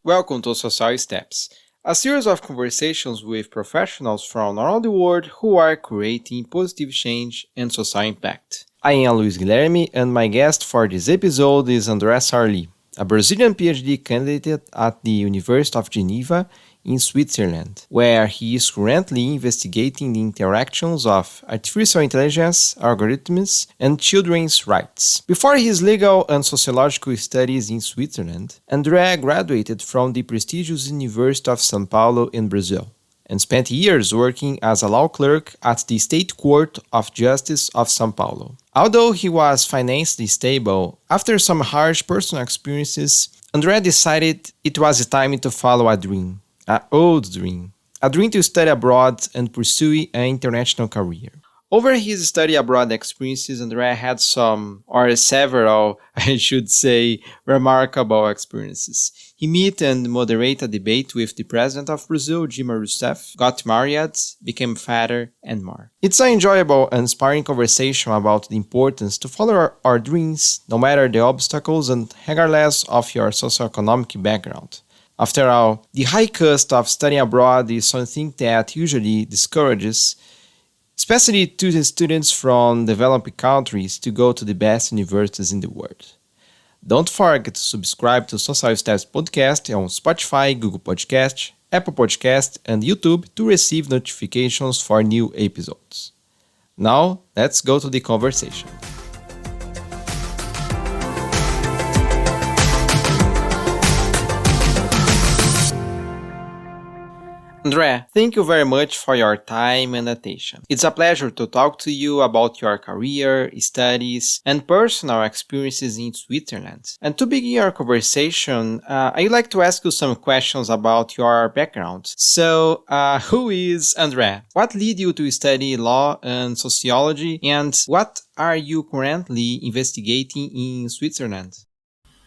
Welcome to Social Steps, a series of conversations with professionals from around the world who are creating positive change and social impact. I am Luiz Guilherme, and my guest for this episode is André Sarli, a Brazilian Ph.D. candidate at the University of Geneva in Switzerland, where he is currently investigating the interactions of artificial intelligence, algorithms, and children's rights. Before his legal and sociological studies in Switzerland, Andrea graduated from the prestigious University of São Paulo in Brazil and spent years working as a law clerk at the State Court of Justice of São Paulo. Although he was financially stable, after some harsh personal experiences, Andrea decided it was time to follow a dream. An old dream. A dream to study abroad and pursue an international career. Over his study abroad experiences, Andrea had some, or several, I should say, remarkable experiences. He met and moderated a debate with the president of Brazil, Dilma Rousseff, got married, became father, and more. It's an enjoyable and inspiring conversation about the importance to follow our dreams, no matter the obstacles and regardless of your socioeconomic background. After all, the high cost of studying abroad is something that usually discourages, especially to the students from developing countries, to go to the best universities in the world. Don't forget to subscribe to Social Steps Podcast on Spotify, Google Podcast, Apple Podcast, and YouTube to receive notifications for new episodes. Now, let's go to the conversation. André, thank you very much for your time and attention. It's a pleasure to talk to you about your career, studies, and personal experiences in Switzerland. And to begin our conversation, I'd like to ask you some questions about your background. So, who is André? What led you to study law and sociology? And what are you currently investigating in Switzerland?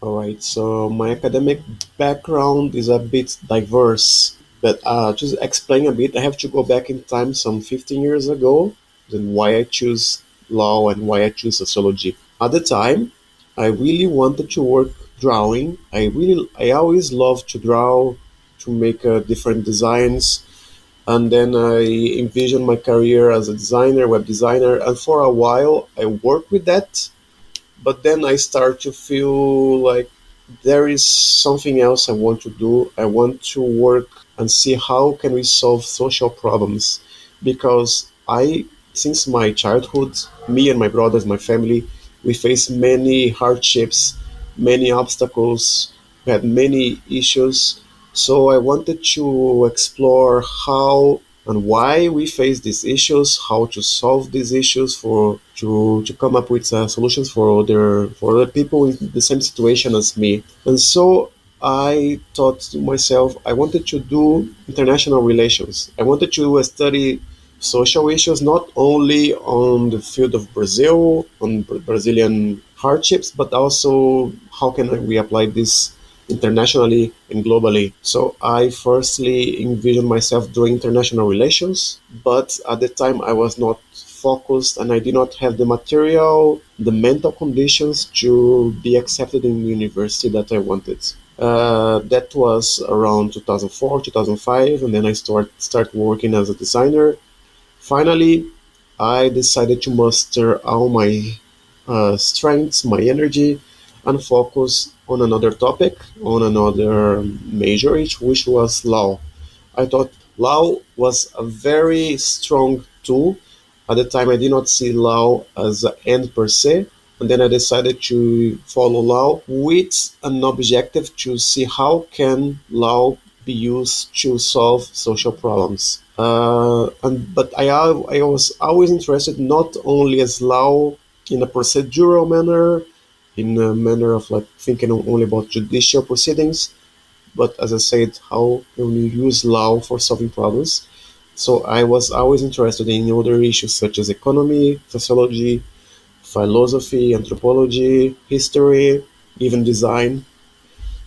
All right, so my academic background is a bit diverse, but just explain a bit. I have to go back in time some 15 years ago, then why I choose law and why I choose sociology. At the time, I really wanted to work drawing. I always loved to draw, to make different designs, and then I envisioned my career as a designer, web designer, and for a while I worked with that, but then I start to feel like there is something else I want to do. I want to work and see how can we solve social problems, because I since my childhood, me and my brothers, my family, we face many hardships, many obstacles, we had many issues. So I wanted to explore how and why we face these issues, how to solve these issues, to come up with solutions for other people in the same situation as me. And so I thought to myself, I wanted to do international relations. I wanted to study social issues not only on the field of Brazil, on Brazilian hardships, but also how can we apply this internationally and globally. So I firstly envisioned myself doing international relations, but at the time I was not focused and I did not have the material, the mental conditions to be accepted in the university that I wanted. That was around 2004, 2005, and then I start working as a designer. Finally, I decided to muster all my strengths, my energy, and focus on another topic, on another major, which was law. I thought law was a very strong tool. At the time, I did not see law as an end per se, and then I decided to follow law with an objective to see how can law be used to solve social problems. But I was always interested not only as law in a procedural manner, in a manner of like thinking only about judicial proceedings, but as I said, how can we use law for solving problems? So I was always interested in other issues such as economy, sociology, philosophy, anthropology, history, even design,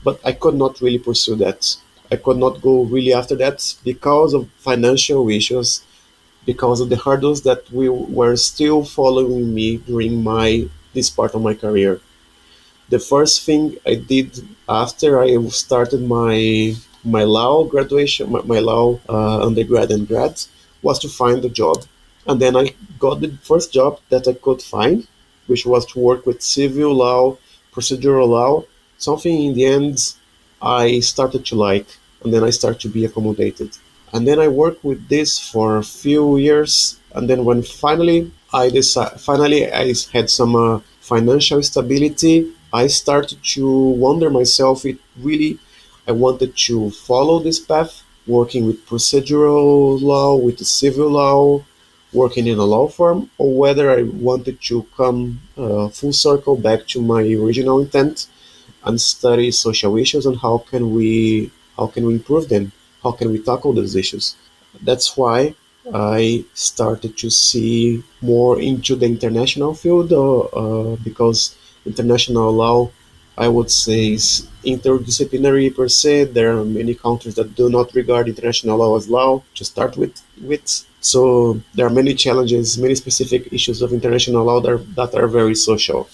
but I could not really pursue that. I could not go really after that because of financial issues, because of the hurdles that we were still following me during my this part of my career. The first thing I did after I started my law graduation, my law undergrad and grad, was to find a job. And then I got the first job that I could find, which was to work with civil law, procedural law, something in the end I started to like, and then I started to be accommodated. And then I worked with this for a few years, and then when finally I had some financial stability, I started to wonder myself if really I wanted to follow this path, working with procedural law, with the civil law, working in a law firm, or whether I wanted to come full circle back to my original intent and study social issues and how can we improve them, how can we tackle those issues. That's why I started to see more into the international field, because international law, I would say, is interdisciplinary per se. There are many countries that do not regard international law as law to start with. So there are many challenges, many specific issues of international law that are very social.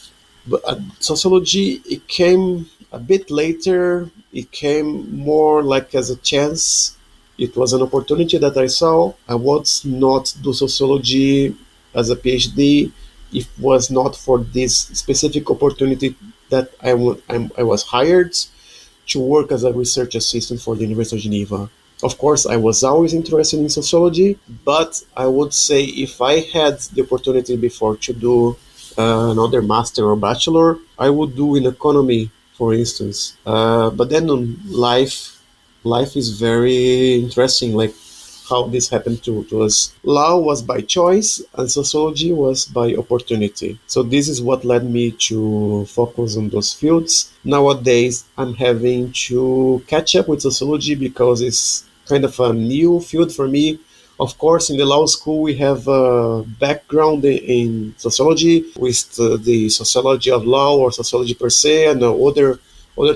But sociology, it came a bit later. It came more like as a chance. It was an opportunity that I saw. I would not do sociology as a PhD if it was not for this specific opportunity that I was hired to work as a research assistant for the University of Geneva. Of course, I was always interested in sociology, but I would say if I had the opportunity before to do another master or bachelor, I would do in economy, for instance. But then life is very interesting. Like how this happened to us. Law was by choice and sociology was by opportunity. So this is what led me to focus on those fields. Nowadays, I'm having to catch up with sociology because it's kind of a new field for me. Of course, in the law school, we have a background in sociology with the sociology of law or sociology per se, and other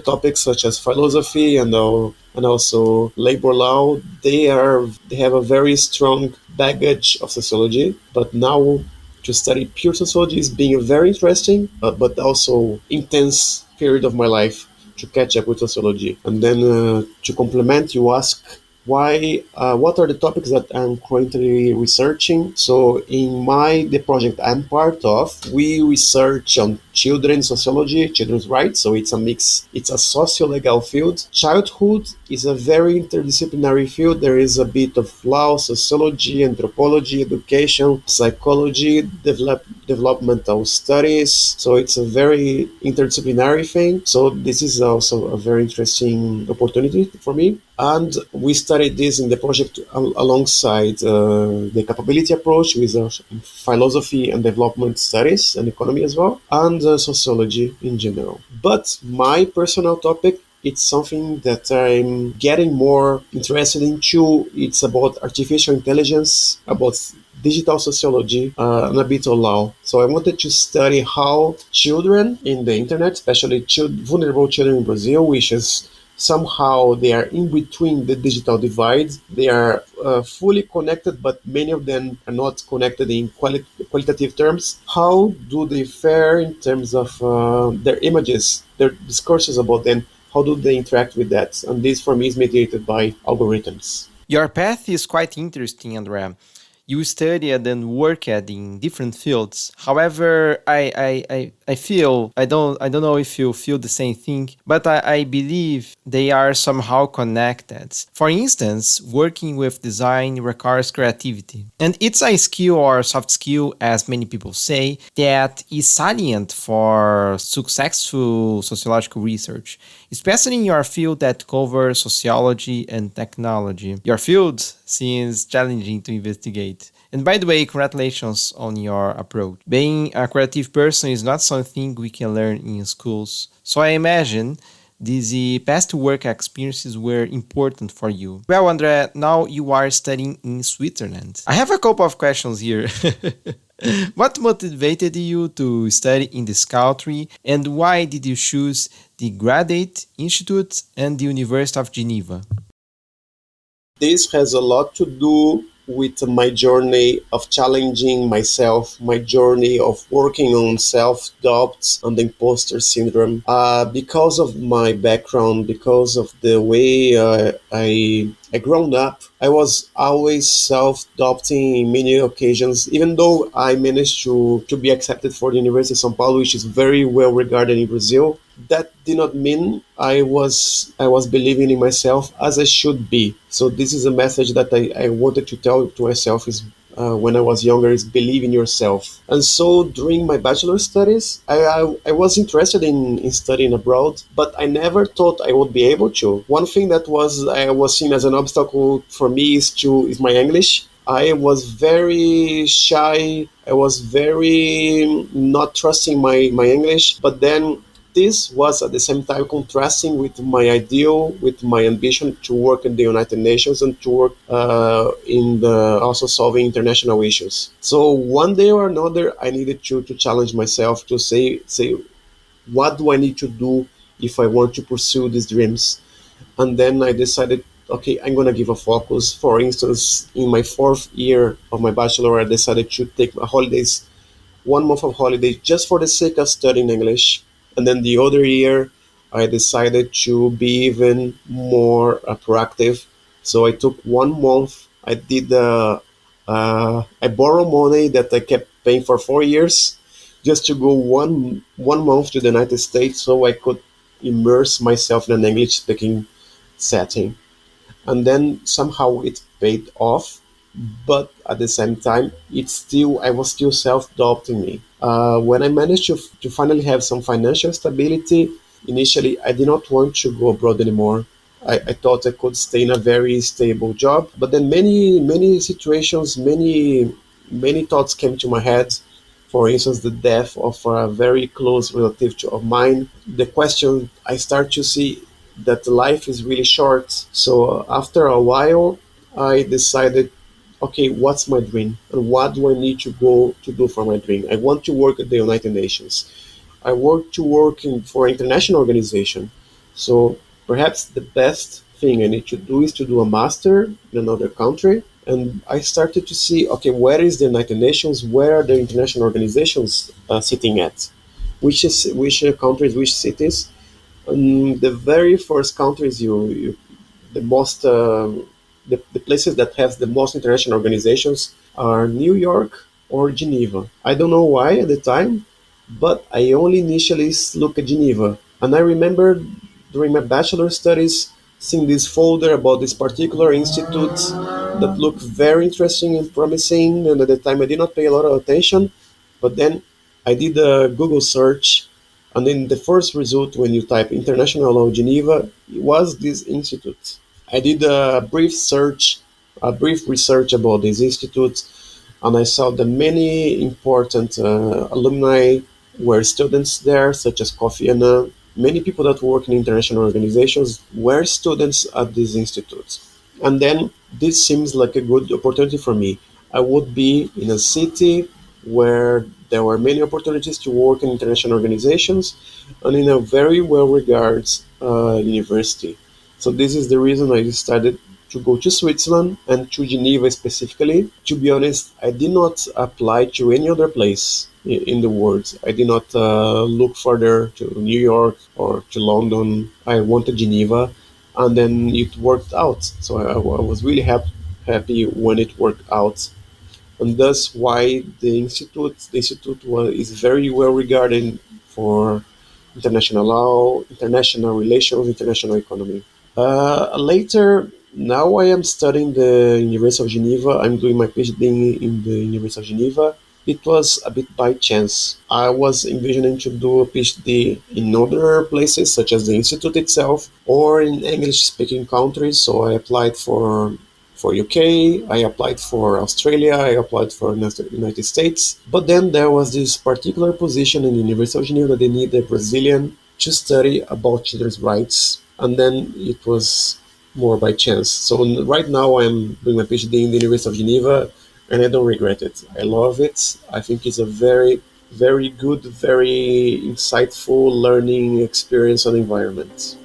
topics such as philosophy and also labor law. They have a very strong baggage of sociology, but now to study pure sociology is being very interesting, but also intense period of my life to catch up with sociology. And then to complement, you ask what are the topics that I'm currently researching. So in the project I'm part of, we research on children's sociology, children's rights. So it's a mix, it's a socio-legal field. Childhood is a very interdisciplinary field. There is a bit of law, sociology, anthropology, education, psychology, developmental studies. So it's a very interdisciplinary thing. So this is also a very interesting opportunity for me. And we studied this in the project alongside the capability approach with philosophy and development studies and economy as well, and sociology in general. But my personal topic, it's something that I'm getting more interested into. It's about artificial intelligence, about digital sociology, and a bit of law. So I wanted to study how children in the internet, especially vulnerable children in Brazil, which is somehow they are in between the digital divide. They are fully connected, but many of them are not connected in qualitative terms. How do they fare in terms of their images, their discourses about them? How do they interact with that? And this for me is mediated by algorithms. Your path is quite interesting, Andrea. You studied and worked in different fields. However, I feel I don't know if you feel the same thing, but I believe they are somehow connected. For instance, working with design requires creativity. And it's a skill or soft skill, as many people say, that is salient for successful sociological research, especially in your field that covers sociology and technology. Your field seems challenging to investigate. And by the way, congratulations on your approach. Being a creative person is not something we can learn in schools. So I imagine these past work experiences were important for you. Well, André, now you are studying in Switzerland. I have a couple of questions here. What motivated you to study in this country, and why did you choose the Graduate Institute and the University of Geneva? This has a lot to do with my journey of challenging myself, my journey of working on self-doubt and the imposter syndrome. Because of my background, because of the way I grown up, I was always self-doubting in many occasions, even though I managed to be accepted for the University of São Paulo, which is very well regarded in Brazil. That did not mean I was believing in myself as I should be. So this is a message that I wanted to tell to myself is when I was younger is believe in yourself. And so during my bachelor studies, I was interested in studying abroad, but I never thought I would be able to. One thing that was I was seen as an obstacle for me is my English. I was very shy. I was very not trusting my English. But then this was at the same time contrasting with my ideal, with my ambition to work in the United Nations and to work in the also solving international issues. So one day or another, I needed to challenge myself to say what do I need to do if I want to pursue these dreams. And then I decided, okay, I'm gonna give a focus. For instance, in my fourth year of my bachelor, I decided to take my holidays, 1 month of holiday just for the sake of studying English. And then the other year, I decided to be even more proactive. So I took 1 month. I borrowed money that I kept paying for 4 years just to go one month to the United States so I could immerse myself in an English speaking setting. And then somehow it paid off, but at the same time I was still self-doubting me. When I managed to finally have some financial stability, initially I did not want to go abroad anymore. I thought I could stay in a very stable job, but then many situations, many thoughts came to my head. For instance, the death of a very close relative of mine. The question, I start to see that life is really short. So after a while, I decided, okay, what's my dream and what do I need to go to do for my dream? I want to work at the United Nations. I work to work for an international organization. So perhaps the best thing I need to do is to do a master in another country. And I started to see, okay, where is the United Nations? Where are the international organizations sitting at? Which countries, which cities? The very first countries the most the places that have the most international organizations are New York or Geneva. I don't know why at the time, but I only initially look at Geneva. And I remember during my bachelor studies seeing this folder about this particular institute that looked very interesting and promising. And at the time, I did not pay a lot of attention. But then I did a Google search, and then the first result when you type International Law Geneva, it was this institute. I did a brief research about this institute, and I saw that many important alumni were students there, such as Kofi Annan. Many people that work in international organizations were students at this institute. And then this seems like a good opportunity for me. I would be in a city where there were many opportunities to work in international organizations and in a very well regarded university. So this is the reason I decided to go to Switzerland and to Geneva specifically. To be honest, I did not apply to any other place in the world. I did not look further to New York or to London. I wanted Geneva, and then it worked out. So I was really happy when it worked out, and that's why the institute is very well regarded for international law, international relations, international economy. Later, now I am studying the University of Geneva. I'm doing my PhD in the University of Geneva. It was a bit by chance. I was envisioning to do a PhD in other places, such as the institute itself, or in English-speaking countries. So I applied for UK, I applied for Australia, I applied for the United States. But then there was this particular position in the University of Geneva that they need a Brazilian to study about children's rights. And then it was more by chance. So right now I'm doing my PhD in the University of Geneva, and I don't regret it. I love it. I think it's a very, very good, very insightful learning experience and environment.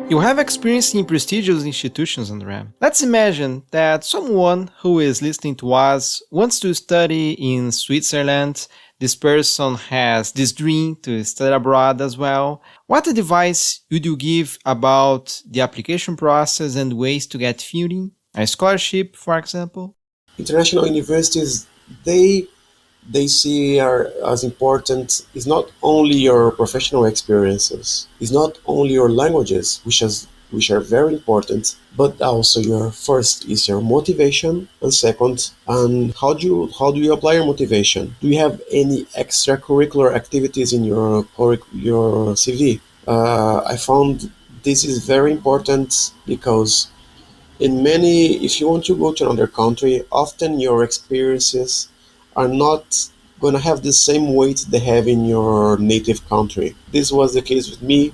You have experience in prestigious institutions, Andrea. Let's imagine that someone who is listening to us wants to study in Switzerland. This person has this dream to study abroad as well. What advice would you give about the application process and ways to get funding? A scholarship, for example? International universities, they see are as important is not only your professional experiences, is not only your languages, which are very important, but also your first is your motivation, and second, and how do you apply your motivation? Do you have any extracurricular activities in your CV? I found this is very important because in many, if you want to go to another country, often your experiences are not going to have the same weight they have in your native country. This was the case with me,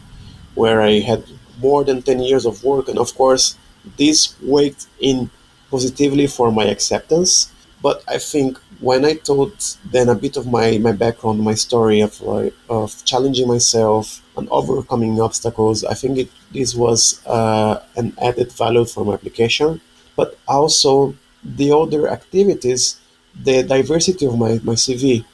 where I had more than 10 years of work, and of course, this weighed in positively for my acceptance. But I think when I told then a bit of my background, my story of challenging myself and overcoming obstacles, I think this was an added value for my application. But also the other activities, the diversity of my CV.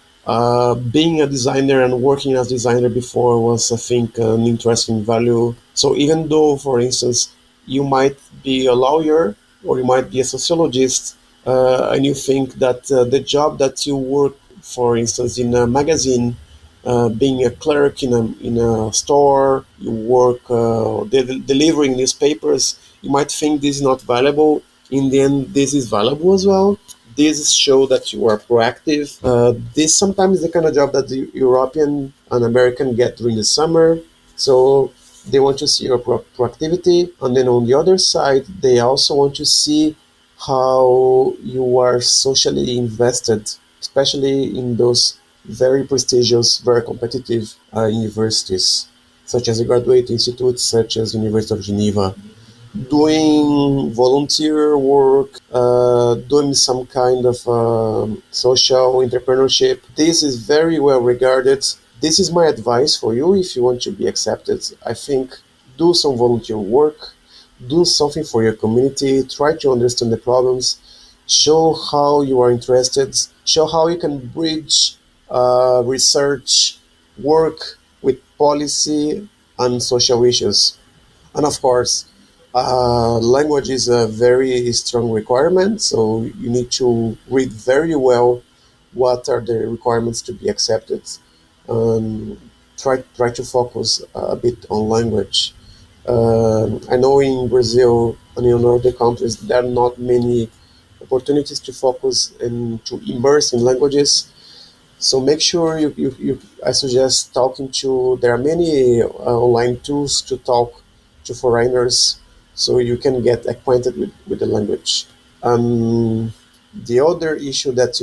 Being a designer and working as designer before was, I think, an interesting value. So even though, for instance, you might be a lawyer or you might be a sociologist, and you think that the job that you work, for instance, in a magazine, being a clerk in a store, you work delivering newspapers, you might think this is not valuable. In the end, this is valuable as well. This show that you are proactive. This sometimes is the kind of job that the European and American get during the summer. So they want to see your proactivity, and then on the other side, they also want to see how you are socially invested, especially in those very prestigious, very competitive universities, such as the graduate institutes, such as University of Geneva, doing volunteer work, doing some kind of social entrepreneurship. This is very well regarded. This is my advice for you if you want to be accepted. I think do some volunteer work, do something for your community, try to understand the problems, show how you are interested, show how you can bridge research, work with policy and social issues. And of course, language is a very strong requirement, so you need to read very well what are the requirements to be accepted. Um, try to focus a bit on language. I know in Brazil and in other countries there are not many opportunities to focus and to immerse in languages. So make sure I suggest talking to, there are many online tools to talk to foreigners so you can get acquainted with the language. Um, the other issue that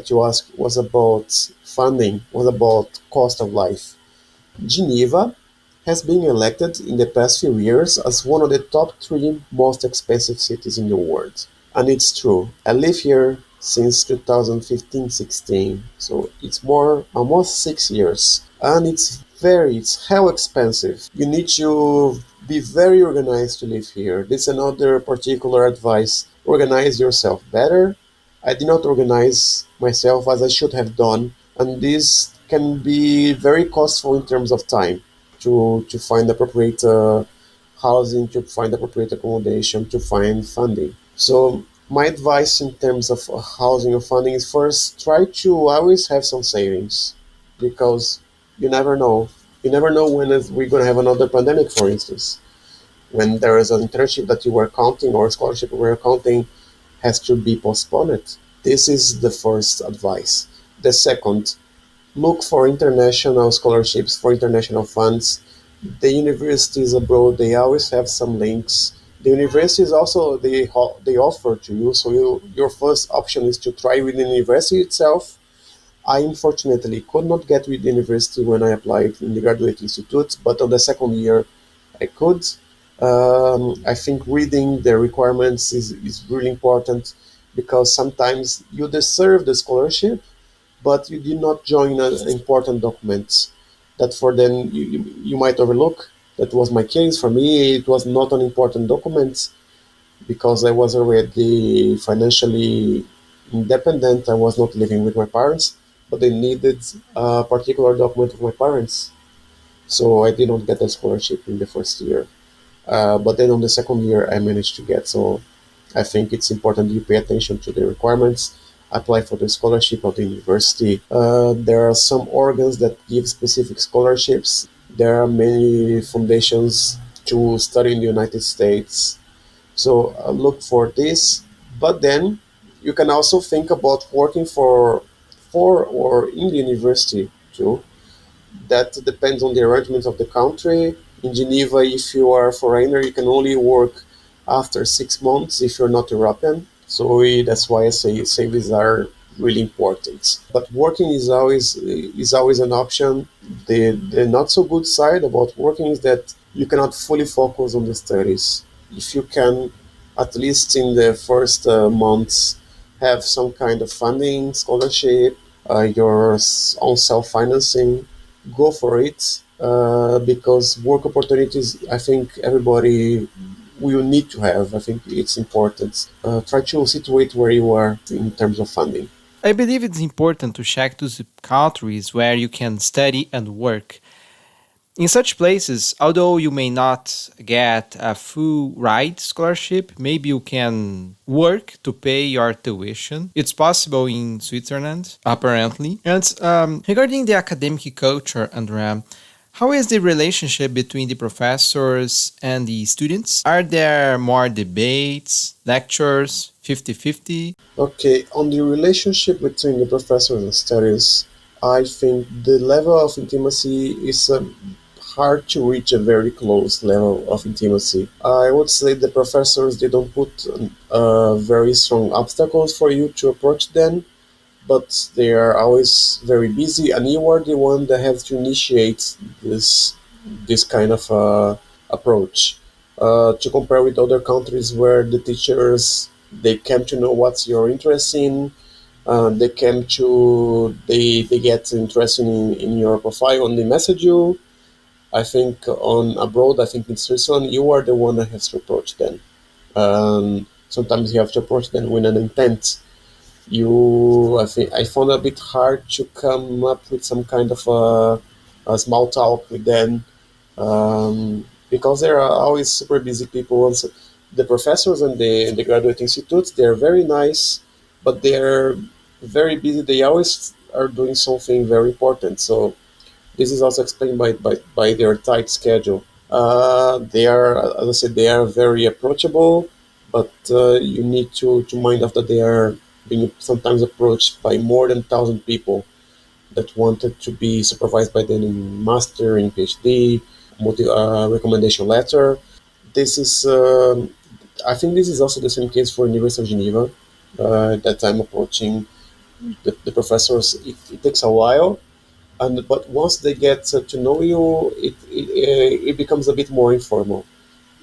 you asked was about funding, was about cost of life. Geneva has been elected in the past few years as one of the top three most expensive cities in the world. And it's true. I live here since 2015-16, so it's more almost 6 years. And it's hell expensive. You need to be very organized to live here. This is another particular advice. Organize yourself better. I did not organize myself as I should have done, and this can be very costly in terms of time to find appropriate housing, to find appropriate accommodation, to find funding. So my advice in terms of housing or funding is first try to always have some savings, because you never know. You never know when we're going to have another pandemic, for instance. When there is an internship that you were counting or a scholarship you were counting has to be postponed. This is the first advice. The second, look for international scholarships, for international funds. The universities abroad, they always have some links. The universities also, they offer to you, so your first option is to try with the university itself. I unfortunately could not get with the university when I applied in the graduate institute, but on the second year I could. I think reading the requirements is really important, because sometimes you deserve the scholarship, but you did not join important documents that for them you might overlook. That was my case. For me, it was not an important document because I was already financially independent. I was not living with my parents, but they needed a particular document of my parents. So I did not get a scholarship in the first year. But then on the second year, I managed to get. So I think it's important you pay attention to the requirements, apply for the scholarship of the university. There are some organs that give specific scholarships. There are many foundations to study in the United States. So look for this. But then you can also think about working for or in the university too. That depends on the arrangements of the country. In Geneva, if you are a foreigner, you can only work after 6 months if you're not European. So that's why I say savings are really important. But working is always an option. The not so good side about working is that you cannot fully focus on the studies. If you can, at least in the first months, have some kind of funding, scholarship, your own self financing, go for it because work opportunities, I think everybody will need to have. I think it's important. Try to situate where you are in terms of funding. I believe it's important to check those countries where you can study and work. In such places, although you may not get a full ride scholarship, maybe you can work to pay your tuition. It's possible in Switzerland, apparently. And regarding the academic culture, Andrea, how is the relationship between the professors and the students? Are there more debates, lectures, 50-50? Okay, on the relationship between the professors and studies, I think the level of intimacy is hard to reach a very close level of intimacy. I would say the professors they don't put very strong obstacles for you to approach them, but they are always very busy, and you are the one that has to initiate this kind of approach. To compare with other countries where the teachers they came to know what you're interested in, they get interested in your profile and they message you. I think on abroad, I think in Switzerland, you are the one that has to approach them. Sometimes you have to approach them with an intent. I think I found it a bit hard to come up with some kind of a small talk with them because they are always super busy people. And so the professors and the graduate institutes they are very nice, but they are very busy. They always are doing something very important. So this is also explained by their tight schedule. They are, as I said, they are very approachable, but you need to mind of that they are being sometimes approached by more than 1,000 people that wanted to be supervised by them in master, in PhD, recommendation letter. This is, I think, this is also the same case for University of Geneva. That I'm approaching the professors. It takes a while, and but once they get to know you, it becomes a bit more informal.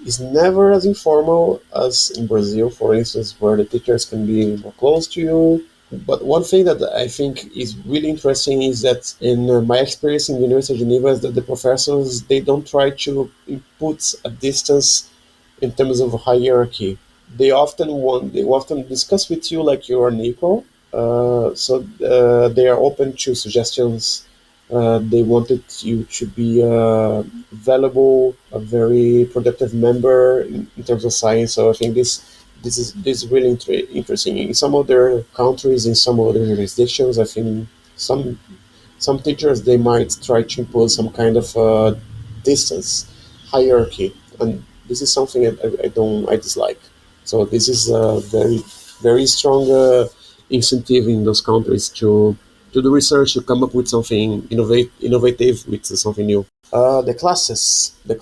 It's never as informal as in Brazil, for instance, where the teachers can be more close to you. But one thing that I think is really interesting is that in my experience in the University of Geneva is that the professors they don't try to put a distance in terms of hierarchy. They often discuss with you like you're an equal. So they are open to suggestions. They wanted you to be valuable, a very productive member in terms of science. So I think this is really interesting. In some other countries, in some other jurisdictions, I think some teachers they might try to impose some kind of distance, hierarchy, and this is something I dislike. So this is a very strong incentive in those countries to do research to come up with something innovative with something new. The classes, they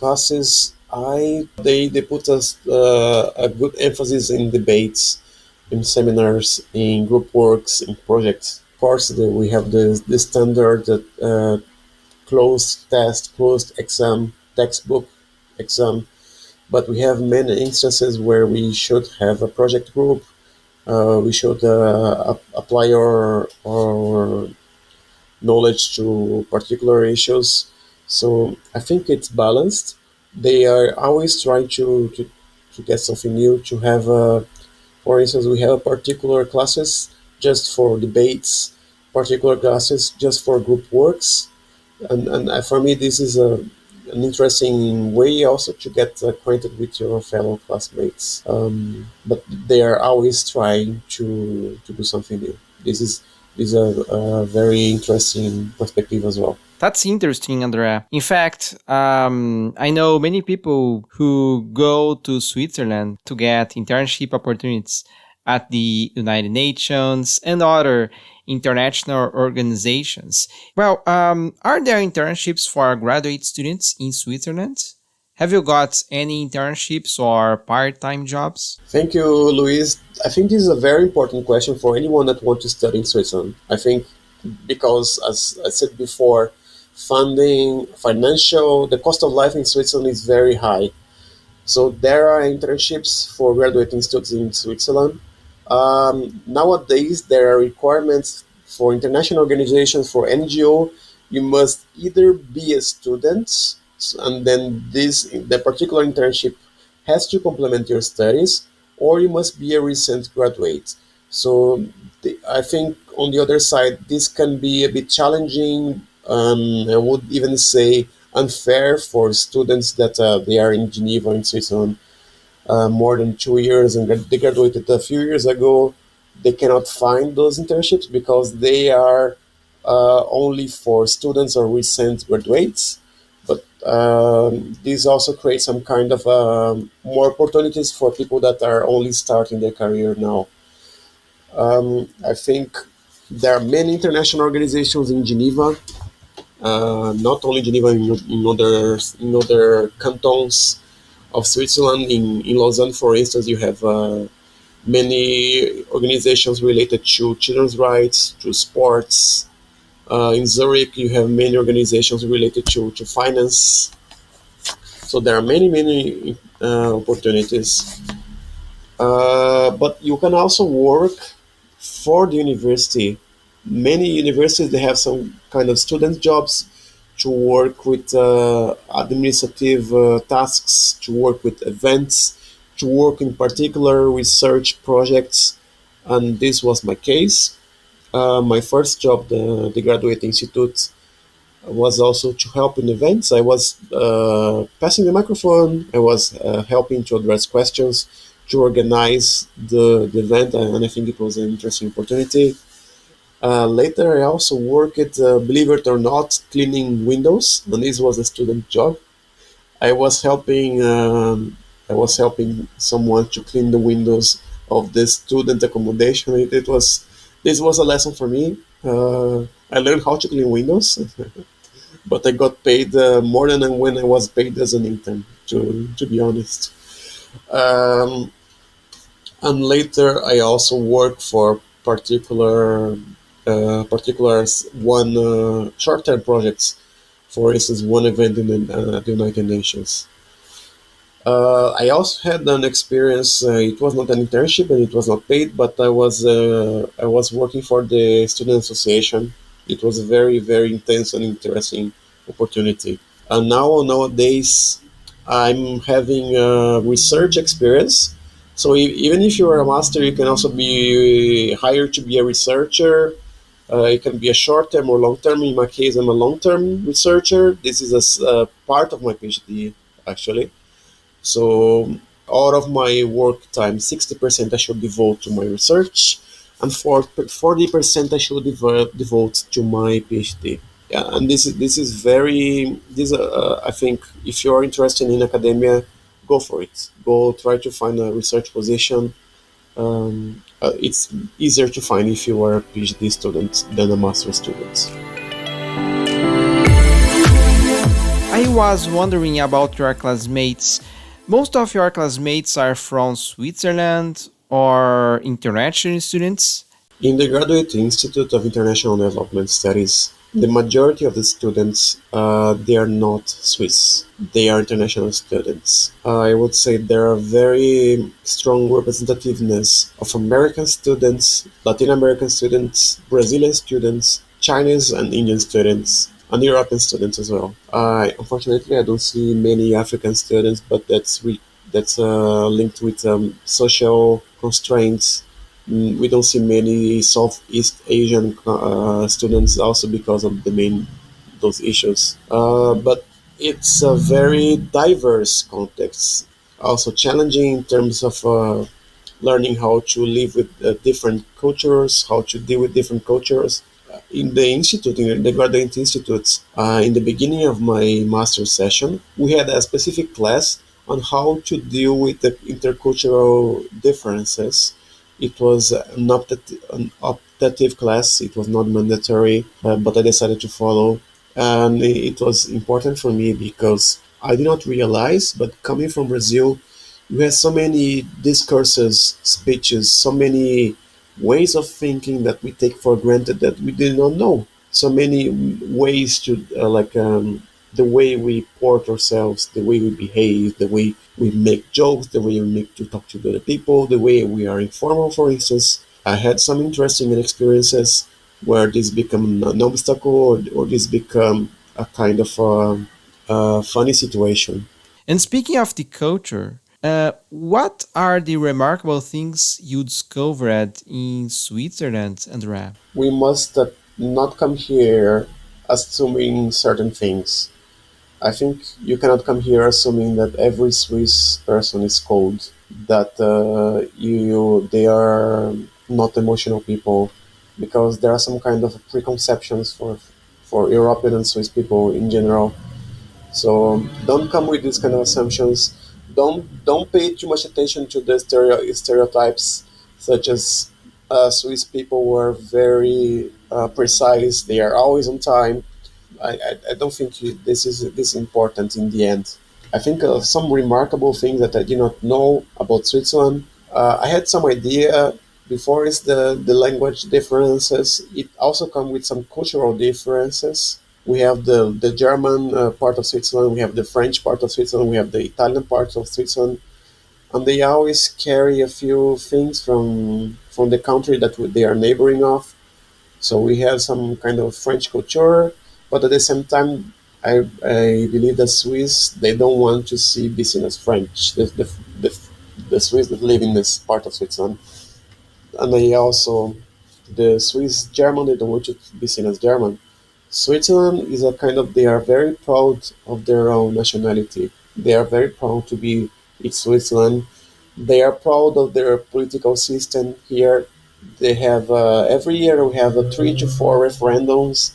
put us a good emphasis in debates, in seminars, in group works, in projects. Of course, we have the standard closed test, closed exam, textbook exam, but we have many instances where we should have a project group. We should apply our knowledge to particular issues. So I think it's balanced. They are always trying to get something new, to have for instance, we have particular classes just for debates, particular classes just for group works, and for me this is an interesting way also to get acquainted with your fellow classmates. But they are always trying to do something new. This is a very interesting perspective as well. That's interesting, Andrea. In fact, I know many people who go to Switzerland to get internship opportunities at the United Nations and other international organizations. Well, are there internships for graduate students in Switzerland? Have you got any internships or part time jobs? Thank you, Luiz. I think this is a very important question for anyone that wants to study in Switzerland. I think because, as I said before, funding, financial, the cost of life in Switzerland is very high. So there are internships for graduating students in Switzerland. Nowadays, there are requirements for international organizations, for NGO. You must either be a student, and then the particular internship has to complement your studies, or you must be a recent graduate. So I think on the other side, this can be a bit challenging. I would even say unfair for students that they are in Geneva in Switzerland more than 2 years and they graduated a few years ago. They cannot find those internships because they are only for students or recent graduates. But this also creates some kind of more opportunities for people that are only starting their career now. I think there are many international organizations in Geneva, not only Geneva, in other cantons of Switzerland. In Lausanne, for instance, you have many organizations related to children's rights, to sports. In Zurich, you have many organizations related to finance. So there are many opportunities. But you can also work for the university. Many universities they have some kind of student jobs to work with administrative tasks, to work with events, to work in particular research projects, and this was my case. My first job, the Graduate Institute, was also to help in events. I was passing the microphone. I was helping to address questions, to organize the event, and I think it was an interesting opportunity. Later, I also worked, believe it or not, cleaning windows, and this was a student job. I was helping. I was helping someone to clean the windows of the student accommodation. This was a lesson for me. I learned how to clean windows, but I got paid more than when I was paid as an intern. To be honest, um, and later I also worked for particulars one short-term projects. For instance, one event in the United Nations. I also had an experience. It was not an internship and it was not paid, but I was working for the student association. It was a very intense and interesting opportunity. And nowadays, I'm having a research experience. So even if you are a master, you can also be hired to be a researcher. It can be a short term or long term. In my case, I'm a long term researcher. This is a part of my PhD, actually. So out of my work time, 60% I should devote to my research, and 40% I should devote to my PhD. Yeah, and this is very this. I think if you are interested in academia, go for it. Go try to find a research position. It's easier to find if you are a PhD student than a master student. I was wondering about your classmates. Most of your classmates are from Switzerland or international students? In the Graduate Institute of International Development Studies, the majority of the students they are not Swiss. They are international students. I would say there are very strong representativeness of American students, Latin American students, Brazilian students, Chinese and Indian students. and European students as well. Unfortunately, I don't see many African students, but that's linked with social constraints. We don't see many Southeast Asian students also because of the main those issues. But it's a very diverse context, also challenging in terms of learning how to live with different cultures, how to deal with different cultures. In the institute, in the graduate institutes, in the beginning of my master's session, we had a specific class on how to deal with the intercultural differences. It was an optative class. It was not mandatory, but I decided to follow. And it was important for me because I did not realize, but coming from Brazil, you have so many discourses, speeches, so many ways of thinking that we take for granted that we did not know. So many ways to the way we port ourselves, the way we behave, the way we make jokes, the way we make to talk to other people, the way we are informal, for instance. I had some interesting experiences where this become an obstacle, or this become a kind of funny situation. And speaking of the culture, what are the remarkable things you discovered in Switzerland, Andrea? We must not come here assuming certain things. I think you cannot come here assuming that every Swiss person is cold, that they are not emotional people, because there are some kind of preconceptions for European and Swiss people in general. So don't come with these kind of assumptions. Don't pay too much attention to the stereotypes, such as Swiss people were very precise. They are always on time. I don't think this is important in the end. I think of some remarkable things that I did not know about Switzerland. I had some idea before. Is the language differences. It also come with some cultural differences. We have the German part of Switzerland. We have the French part of Switzerland. We have the Italian part of Switzerland, and they always carry a few things from the country that they are neighboring of. So we have some kind of French culture, but at the same time, I believe that Swiss, they don't want to be seen as French. The, the Swiss that live in this part of Switzerland, and they also the Swiss German, they don't want to be seen as German. Switzerland is a kind of, they are very proud of their own nationality. They are very proud to be in Switzerland. They are proud of their political system here. They have every year we have 3 to 4 referendums,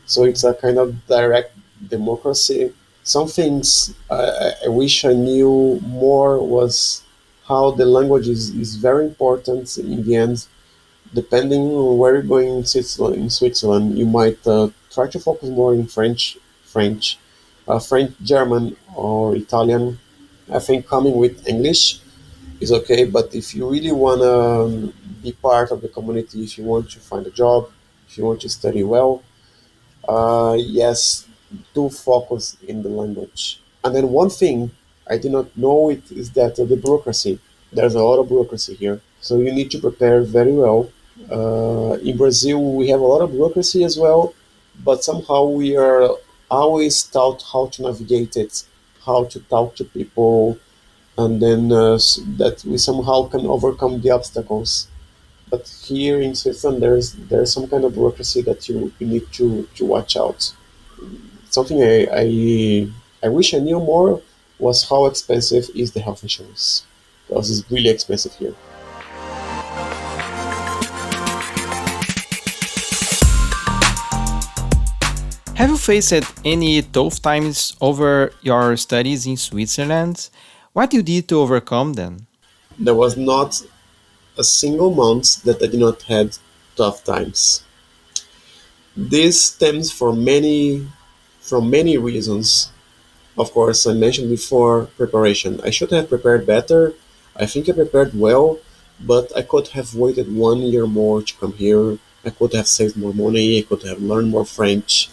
so it's a kind of direct democracy. Some things I wish I knew more was how the language is very important in the end. Depending on where you're going in Switzerland, you might try to focus more in French, German, or Italian. I think coming with English is okay, but if you really want to be part of the community, if you want to find a job, if you want to study well, yes, do focus in the language. And then one thing I did not know it is that the bureaucracy. There's a lot of bureaucracy here, so you need to prepare very well. In Brazil, we have a lot of bureaucracy as well, but somehow we are always taught how to navigate it, how to talk to people, and then that we somehow can overcome the obstacles. But here in Switzerland, there's some kind of bureaucracy that you need to watch out. Something I wish I knew more was how expensive is the health insurance, because it's really expensive here. Have you faced any tough times over your studies in Switzerland? What you did to overcome them? There was not a single month that I did not had tough times. This stems from many reasons. Of course, I mentioned before preparation. I should have prepared better. I think I prepared well, but I could have waited 1 year more to come here. I could have saved more money. I could have learned more French.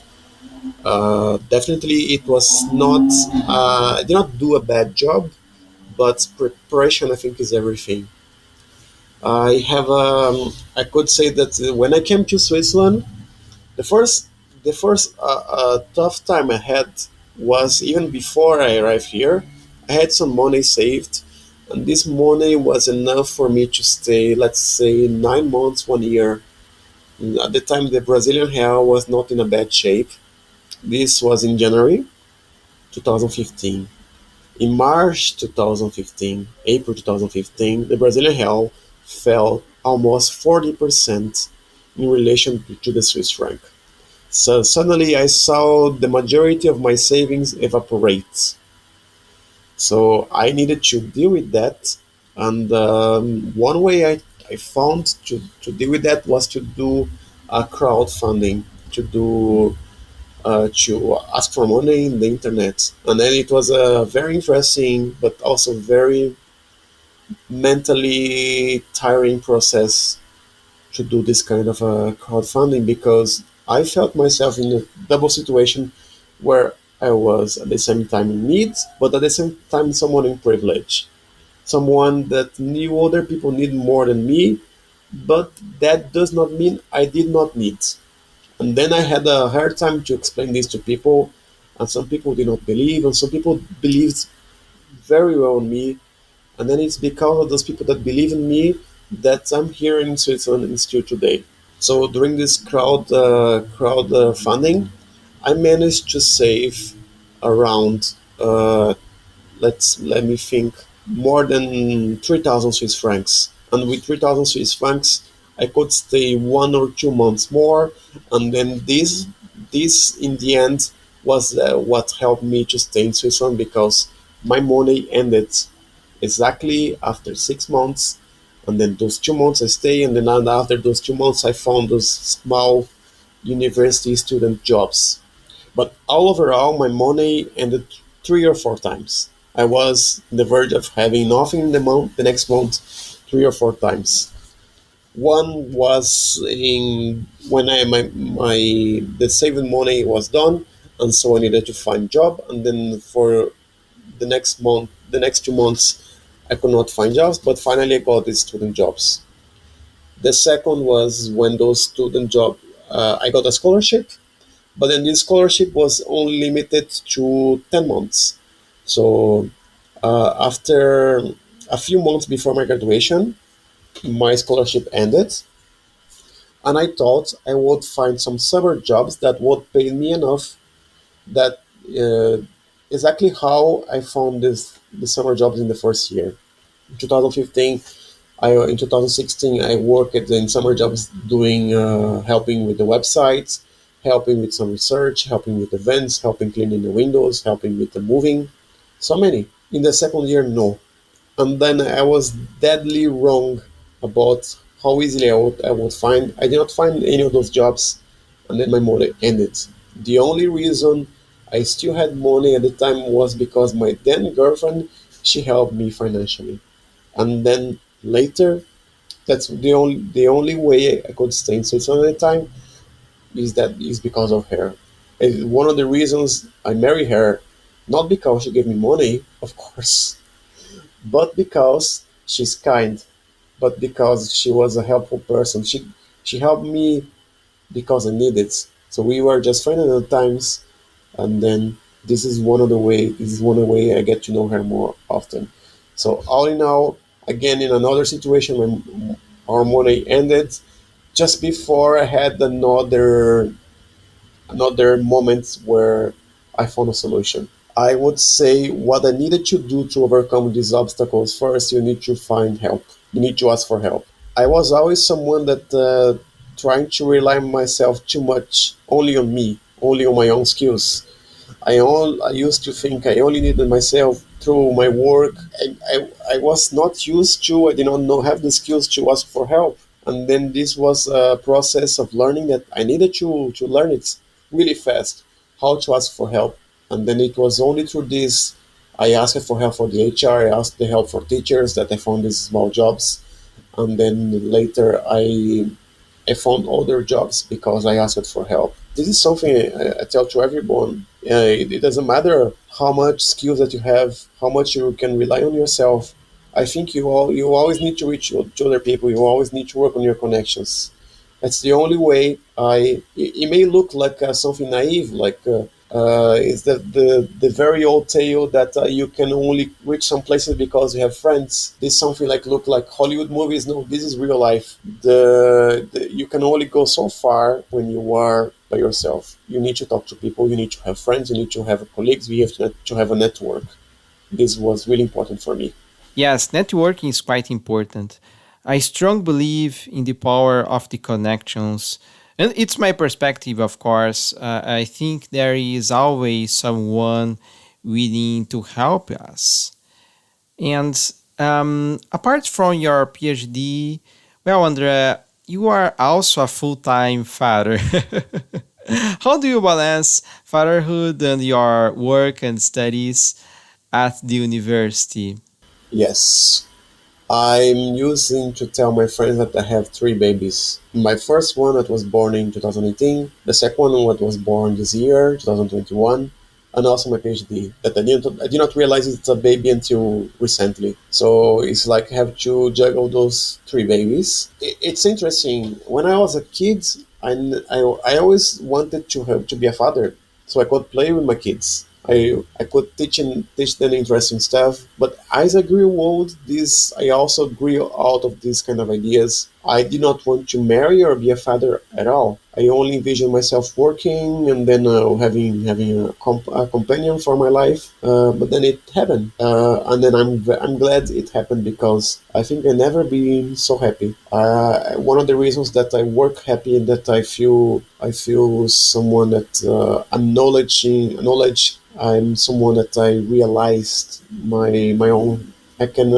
Definitely, it was not. I did not do a bad job, but preparation, I think, is everything. I have. I could say that when I came to Switzerland, the first The first tough time I had was even before I arrived here. I had some money saved, and this money was enough for me to stay, let's say, 9 months, 1 year. At the time, the Brazilian real was not in a bad shape. This was in January 2015. In March 2015, April 2015, the Brazilian real fell almost 40% in relation to the Swiss franc. So suddenly I saw the majority of my savings evaporate. So I needed to deal with that. And one way I found to deal with that was to do crowdfunding, to ask for money in the internet. And then it was a very interesting, but also very mentally tiring process to do this kind of crowdfunding because I felt myself in a double situation where I was at the same time in need, but at the same time someone in privilege, someone that knew other people need more than me, but that does not mean I did not need. And then I had a hard time to explain this to people, and some people did not believe, and some people believed very well in me, and then it's because of those people that believe in me that I'm here in Switzerland and still today. So during this crowd funding, I managed to save around let me think, more than 3,000 Swiss francs. And with 3,000 Swiss francs, I could stay 1 or 2 months more, and then this in the end was what helped me to stay in Switzerland because my money ended exactly after 6 months, and then those 2 months I stay, and then after those 2 months I found those small university student jobs. But all overall, my money ended 3 or 4 times. I was on the verge of having nothing in the next month, 3 or 4 times. One was in when my the saving money was done, and so I needed to find job. And then for the next 2 months, I could not find jobs, but finally I got these student jobs. The second was when those student job, I got a scholarship, but then this scholarship was only limited to 10 months. So after a few months before my graduation, my scholarship ended, and I thought I would find some summer jobs that would pay me enough that exactly how I found the summer jobs in the first year. In 2015, in 2016, I worked in summer jobs doing helping with the websites, helping with some research, helping with events, helping cleaning the windows, helping with the moving. So many. In the second year, no. And then I was deadly wrong about how easily I would find. I did not find any of those jobs, and then my money ended. The only reason I still had money at the time was because my then girlfriend, she helped me financially. And then later, that's the only way I could stay in Switzerland at the time is because of her. And one of the reasons I married her, not because she gave me money, of course, but because she's kind, but because she was a helpful person. She helped me because I needed. So we were just friends at the times, and then this is one of the way I get to know her more often. So all in all, again in another situation when our money ended, just before I had another moment where I found a solution. I would say what I needed to do to overcome these obstacles. First, you need to find help. You need to ask for help. I was always someone that trying to rely on myself too much, only on me, only on my own skills. I used to think I only needed myself through my work. I was not used to, I did not know, have the skills to ask for help. And then this was a process of learning that I needed to learn it really fast, how to ask for help. And then it was only through this, I asked for help for the HR, I asked the help for teachers that I found these small jobs. And then later I found other jobs because I asked for help. This is something I tell to everyone. It doesn't matter how much skills that you have, how much you can rely on yourself. I think you always need to reach to other people. You always need to work on your connections. That's the only way. It may look like something naive, like is that the very old tale that you can only reach some places because you have friends. This something like look like Hollywood movies. No, this is real life. You can only go so far when you are by yourself. You need to talk to people. You need to have friends. You need to have colleagues. You have to have a network. This was really important for me. Yes, networking is quite important. I strongly believe in the power of the connections. And it's my perspective, of course. I think there is always someone willing to help us. And apart from your PhD, well, Andrea, you are also a full time father. How do you balance fatherhood and your work and studies at the university? Yes. I'm using to tell my friends that I have three babies. My first one that was born in 2018, the second one that was born this year, 2021, and also my PhD. That I did not realize it's a baby until recently. So it's like I have to juggle those three babies. It's interesting. When I was a kid, I always wanted to have to be a father, so I could play with my kids. I could teach them interesting stuff. But as I grew old, this I also grew out of these kind of ideas. I did not want to marry or be a father at all. I only envisioned myself working and then having a companion for my life. But then it happened, and then I'm glad it happened because I think I never been so happy. One of the reasons that I work happy and that I feel someone that knowledge. I'm someone that I realized my own. I can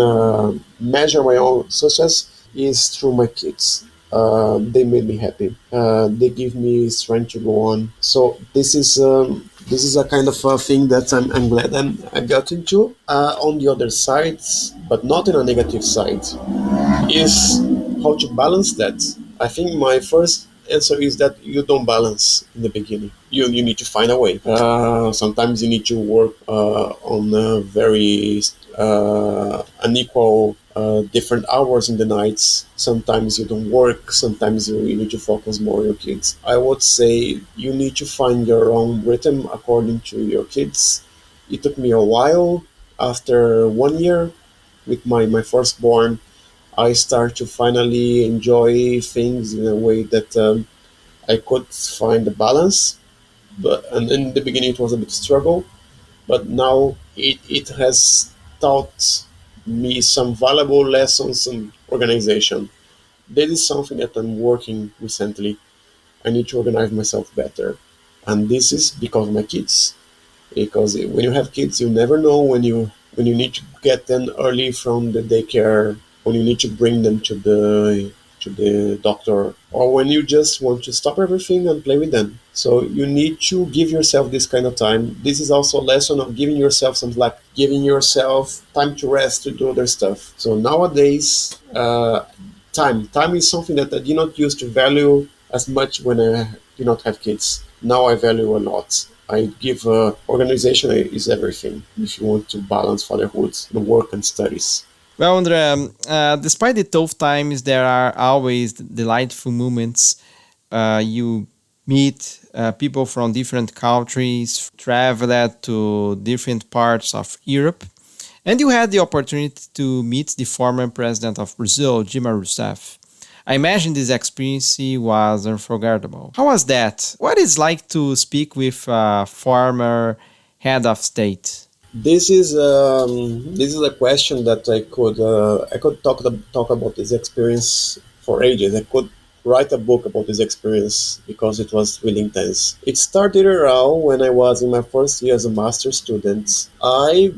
measure my own success is through my kids. They made me happy. They give me strength to go on. So this is a kind of thing that I'm glad I got into. On the other side, but not in a negative side, is how to balance that. I think my first answer is that you don't balance in the beginning. You need to find a way. Sometimes you need to work on a very unequal different hours in the nights. Sometimes you don't work. Sometimes you need to focus more on your kids. I would say you need to find your own rhythm according to your kids. It took me a while. After 1 year with my firstborn, I start to finally enjoy things in a way that I could find a balance. But and in the beginning it was a bit struggle, but now it has taught me some valuable lessons in organization. This is something that I'm working recently. I need to organize myself better, and this is because of my kids. Because when you have kids, you never know when you need to get them early from the daycare, when you need to bring them to the doctor, or when you just want to stop everything and play with them. So you need to give yourself this kind of time. This is also a lesson of giving yourself some slack, giving yourself time to rest, to do other stuff. So nowadays, time is something that I did not used to value as much when I did not have kids. Now I value a lot. I give organization is everything if you want to balance fatherhood, the work and studies. Well, Andrea, despite the tough times, there are always delightful moments. You meet people from different countries, travel to different parts of Europe, and you had the opportunity to meet the former president of Brazil, Dilma Rousseff. I imagine this experience was unforgettable. How was that? What is like to speak with a former head of state? This is a question that I could talk about this experience for ages. I could write a book about this experience because it was really intense. It started around when I was in my first year as a master student. I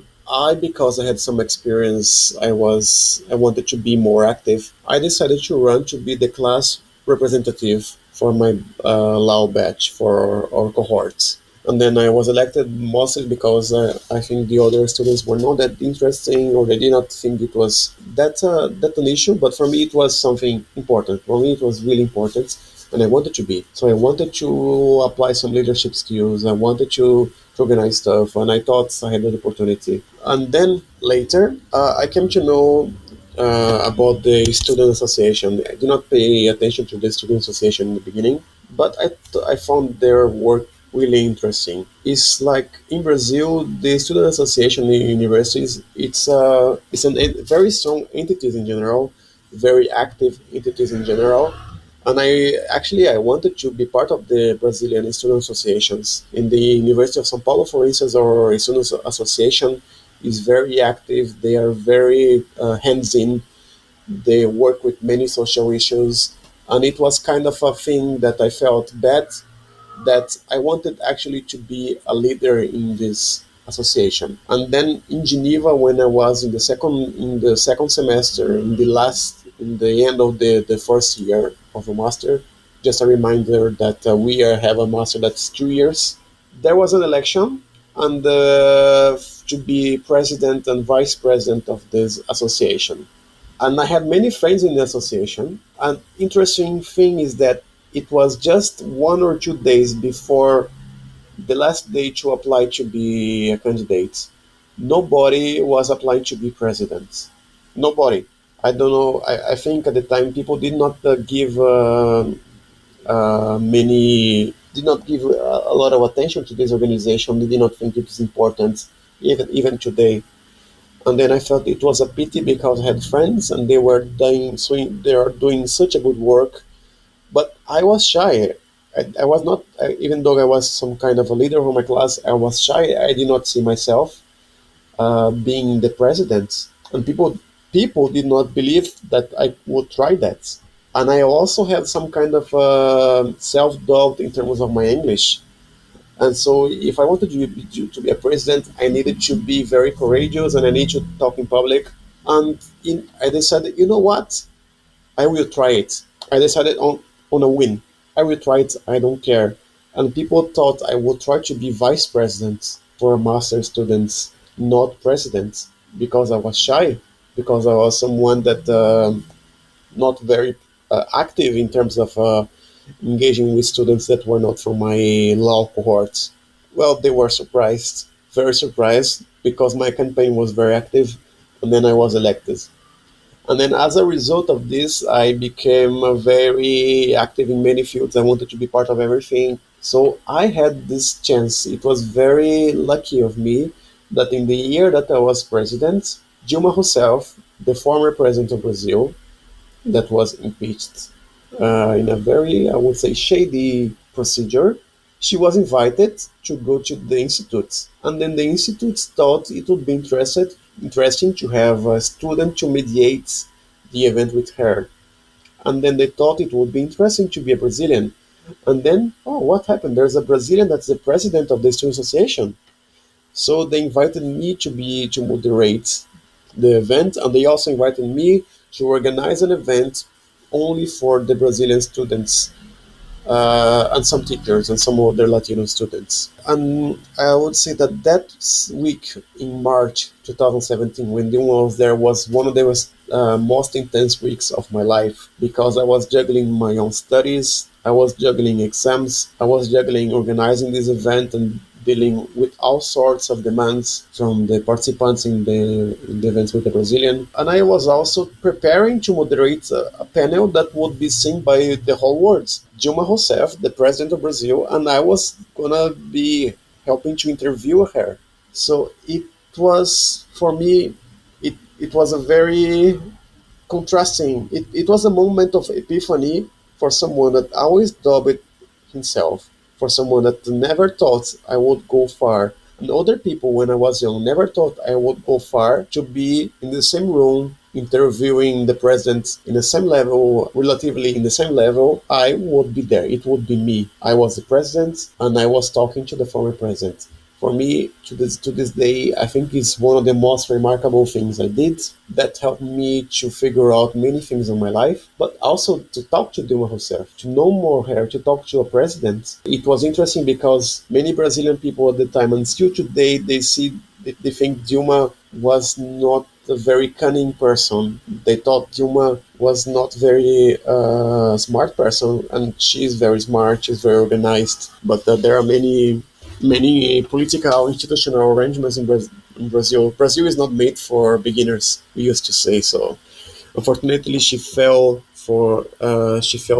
because I had some experience, I wanted to be more active. I decided to run to be the class representative for my law batch for our cohort. And then I was elected mostly because I think the other students were not that interesting, or they did not think it was that an issue. But for me, it was something important. For me, it was really important, and I wanted to be. So I wanted to apply some leadership skills. I wanted to organize stuff, and I thought I had that opportunity. And then later, I came to know. about the student association. I did not pay attention to the student association in the beginning, but I found their work really interesting. It's like in Brazil, the student association in universities, it's very strong entities in general, very active entities in general. And I wanted to be part of the Brazilian student associations. In the University of São Paulo, for instance, our student association is very active. They are very hands-in. They work with many social issues, and it was kind of a thing that I felt bad that I wanted actually to be a leader in this association. And then in Geneva, when I was in the second semester, in the end of the first year of a master, just a reminder that have a master that's 2 years. There was an election, and to be president and vice president of this association. And I had many friends in the association. And interesting thing is that it was just 1 or 2 days before the last day to apply to be a candidate. Nobody was applying to be president. Nobody. I don't know. I think at the time people did not give many did not give a lot of attention to this organization. They did not think it is important, even today. And then I felt it was a pity because I had friends and they are doing such a good work. But I was shy. I was not, even though I was some kind of a leader of my class, I was shy. I did not see myself being the president. And people did not believe that I would try that. And I also had some kind of self doubt in terms of my English. And so, if I wanted to be a president, I needed to be very courageous and I need to talk in public. And I decided, you know what? I will try it. I decided on a win. I will try it. I don't care. And people thought I would try to be vice president for master students, not president, because I was shy, because I was someone that not very active in terms of engaging with students that were not from my law cohort. Well, they were surprised, very surprised, because my campaign was very active, and then I was elected. And then, as a result of this, I became very active in many fields. I wanted to be part of everything. So I had this chance. It was very lucky of me that in the year that I was president, Dilma Rousseff, the former president of Brazil, that was impeached in a very, I would say, shady procedure. She was invited to go to the institute, and then the institute thought it would be interesting to have a student to mediate the event with her. And then they thought it would be interesting to be a Brazilian. And then, oh, what happened? There's a Brazilian that's the president of the student association. So they invited me to moderate the event, and they also invited me to organize an event only for the Brazilian students and some teachers and some other Latino students. And I would say that week in March 2017, when Dilma was there, was one of the most intense weeks of my life because I was juggling my own studies, I was juggling exams, I was juggling organizing this event and dealing with all sorts of demands from the participants in the events with the Brazilian. And I was also preparing to moderate a panel that would be seen by the whole world. Dilma Rousseff, the president of Brazil, and I was gonna be helping to interview her. So it was, for me, it was a very contrasting. It was a moment of epiphany for someone that always doubted himself, for someone that never thought I would go far. And other people, when I was young, never thought I would go far to be in the same room interviewing the president in the same level, relatively in the same level. I would be there. It would be me. I was the president and I was talking to the former president. For me, to this day, I think it's one of the most remarkable things I did that helped me to figure out many things in my life, but also to talk to Dilma Rousseff, to know more her, to talk to a president. It was interesting because many Brazilian people at the time, and still today, they think Dilma was not a very cunning person. They thought Dilma was not very smart person, and she's very smart. She's very organized. But there are many political institutional arrangements in Brazil. Brazil is not made for beginners. We used to say so. Unfortunately, she fell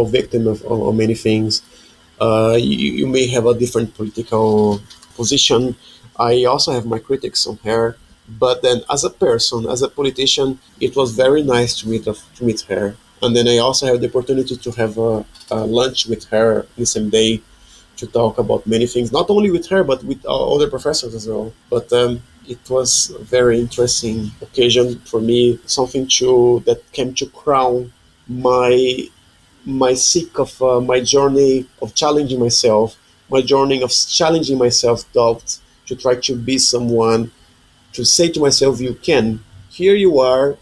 victim of many things. You may have a different political position. I also have my critics on her, but then as a person, as a politician, it was very nice to meet her. And then I also had the opportunity to have a lunch with her the same day to talk about many things, not only with her but with other professors as well. But it was a very interesting occasion for me, something to that came to crown my seek of my journey of challenging myself, my journey of challenging myself doubt to try to be someone, to say to myself, you can. Here you are.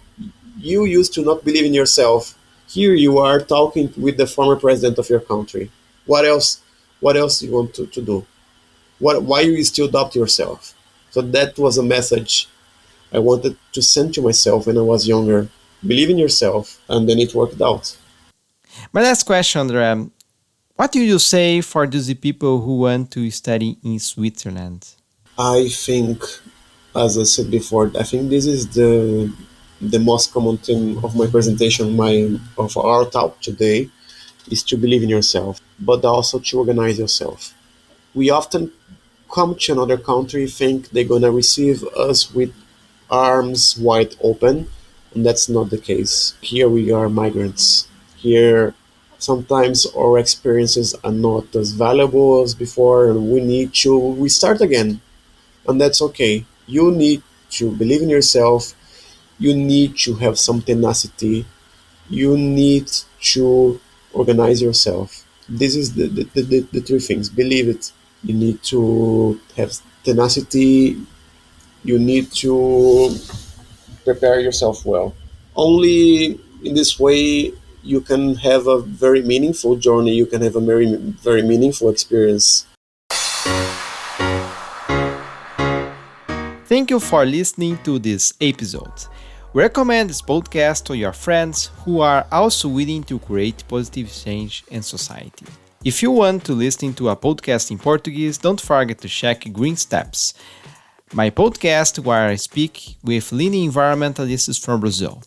You used to not believe in yourself. Here you are talking with the former president of your country. What else? What else do you want to do? Why you still doubt yourself? So that was a message I wanted to send to myself when I was younger. Believe in yourself, and then it worked out. My last question, Andrea. What do you say for those people who want to study in Switzerland? I think, as I said before, I think this is the most common theme of my presentation, of our talk today, is to believe in yourself, but also to organize yourself. We often come to another country, think they're gonna receive us with arms wide open, and that's not the case. Here we are migrants. Here, sometimes our experiences are not as valuable as before, and we need to restart again, and that's okay. You need to believe in yourself. You need to have some tenacity. You need to organize yourself. This is the three things. Believe it. You need to have tenacity. You need to prepare yourself well. Only in this way you can have a very meaningful journey. You can have a very meaningful experience. Thank you for listening to this episode. Recommend this podcast to your friends who are also willing to create positive change in society. If you want to listen to a podcast in Portuguese, don't forget to check Green Steps, my podcast where I speak with leading environmentalists from Brazil.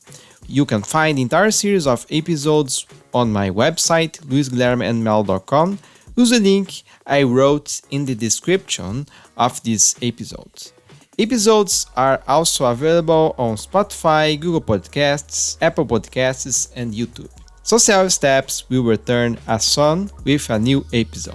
You can find the entire series of episodes on my website, luizguilhermeandmello.com. Use the link I wrote in the description of this episode. Episodes are also available on Spotify, Google Podcasts, Apple Podcasts, and YouTube. Social Steps will return as soon with a new episode.